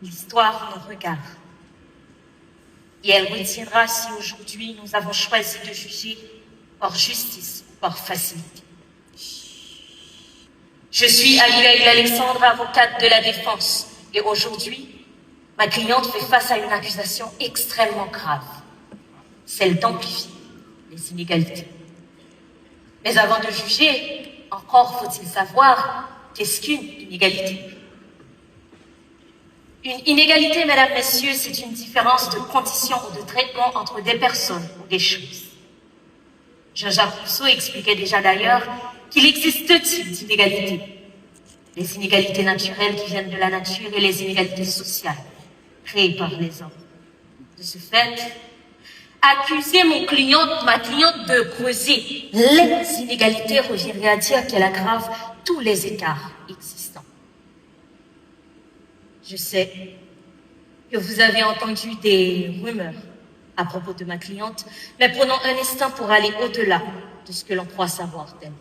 L'histoire nous regarde. Et elle retiendra si aujourd'hui nous avons choisi de juger par justice ou par facilité. Je suis Abigail Alexandre, avocate de la défense. Et aujourd'hui, ma cliente fait face à une accusation extrêmement grave, celle d'amplifier les inégalités. Mais avant de juger, encore faut-il savoir qu'est-ce qu'une inégalité. Une inégalité, mesdames, messieurs, c'est une différence de condition ou de traitement entre des personnes ou des choses. Jean-Jacques Rousseau expliquait déjà d'ailleurs qu'il existe deux types d'inégalités. Les inégalités naturelles qui viennent de la nature et les inégalités sociales créées par les hommes. De ce fait, accuser ma cliente de creuser les inégalités reviendrait à dire qu'elle aggrave tous les écarts existants. Je sais que vous avez entendu des rumeurs à propos de ma cliente, mais prenons un instant pour aller au-delà de ce que l'on croit savoir d'elle.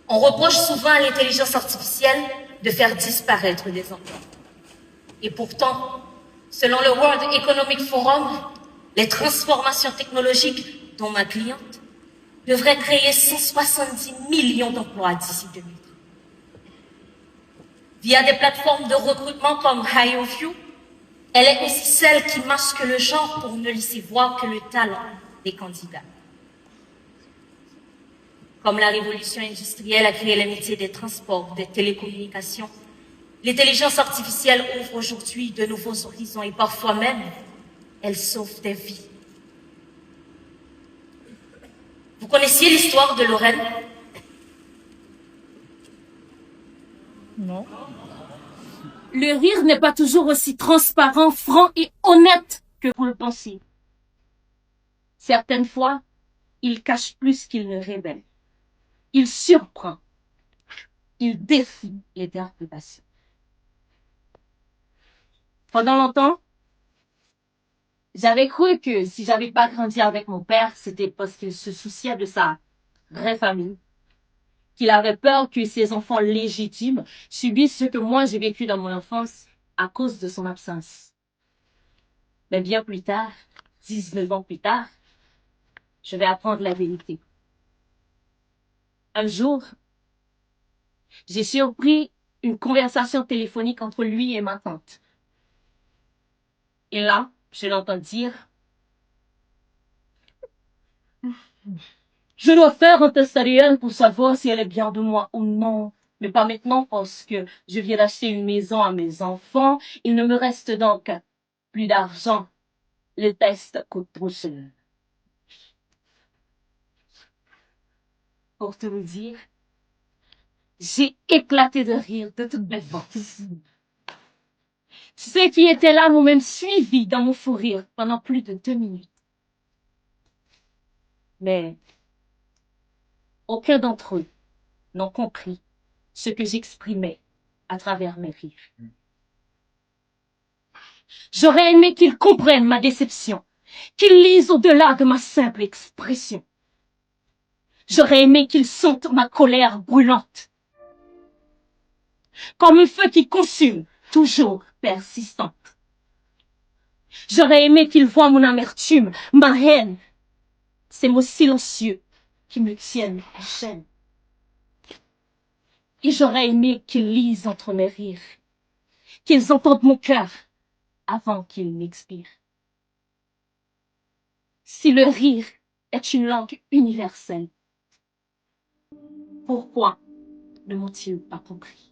On reproche souvent à l'intelligence artificielle de faire disparaître des emplois. Et pourtant, selon le World Economic Forum, les transformations technologiques dont ma cliente devraient créer 170 millions d'emplois d'ici 2030. Via des plateformes de recrutement comme HireVue, elle est aussi celle qui masque le genre pour ne laisser voir que le talent des candidats. Comme la révolution industrielle a créé les métiers des transports, des télécommunications, l'intelligence artificielle ouvre aujourd'hui de nouveaux horizons et parfois même, elle sauve des vies. Vous connaissiez l'histoire de Lorraine? Non. Le rire n'est pas toujours aussi transparent, franc et honnête que vous le pensez. Certaines fois, il cache plus qu'il ne révèle. Il surprend. Il défie l'interprétation. Pendant longtemps, j'avais cru que si j'avais pas grandi avec mon père, c'était parce qu'il se souciait de sa vraie famille, qu'il avait peur que ses enfants légitimes subissent ce que moi j'ai vécu dans mon enfance à cause de son absence. Mais bien plus tard, 19 ans plus tard, je vais apprendre la vérité. Un jour, j'ai surpris une conversation téléphonique entre lui et ma tante. Et là, je l'entends dire: je dois faire un test ADN pour savoir si elle est bien de moi ou non. Mais pas maintenant parce que je viens d'acheter une maison à mes enfants. Il ne me reste donc plus d'argent. Le test coûte trop cher. Pour te le dire, j'ai éclaté de rire de toutes mes forces. Ceux qui étaient là m'ont même suivi dans mon fou rire pendant plus de 2 minutes. Mais aucun d'entre eux n'ont compris ce que j'exprimais à travers mes rires. J'aurais aimé qu'ils comprennent ma déception, qu'ils lisent au-delà de ma simple expression. J'aurais aimé qu'ils sentent ma colère brûlante, comme un feu qui consume, toujours persistante. J'aurais aimé qu'ils voient mon amertume, ma haine, ces mots silencieux qui me tiennent en chaîne. Et j'aurais aimé qu'ils lisent entre mes rires, qu'ils entendent mon cœur avant qu'il n'expire. Si le rire est une langue universelle, pourquoi ne m'ont-ils pas compris?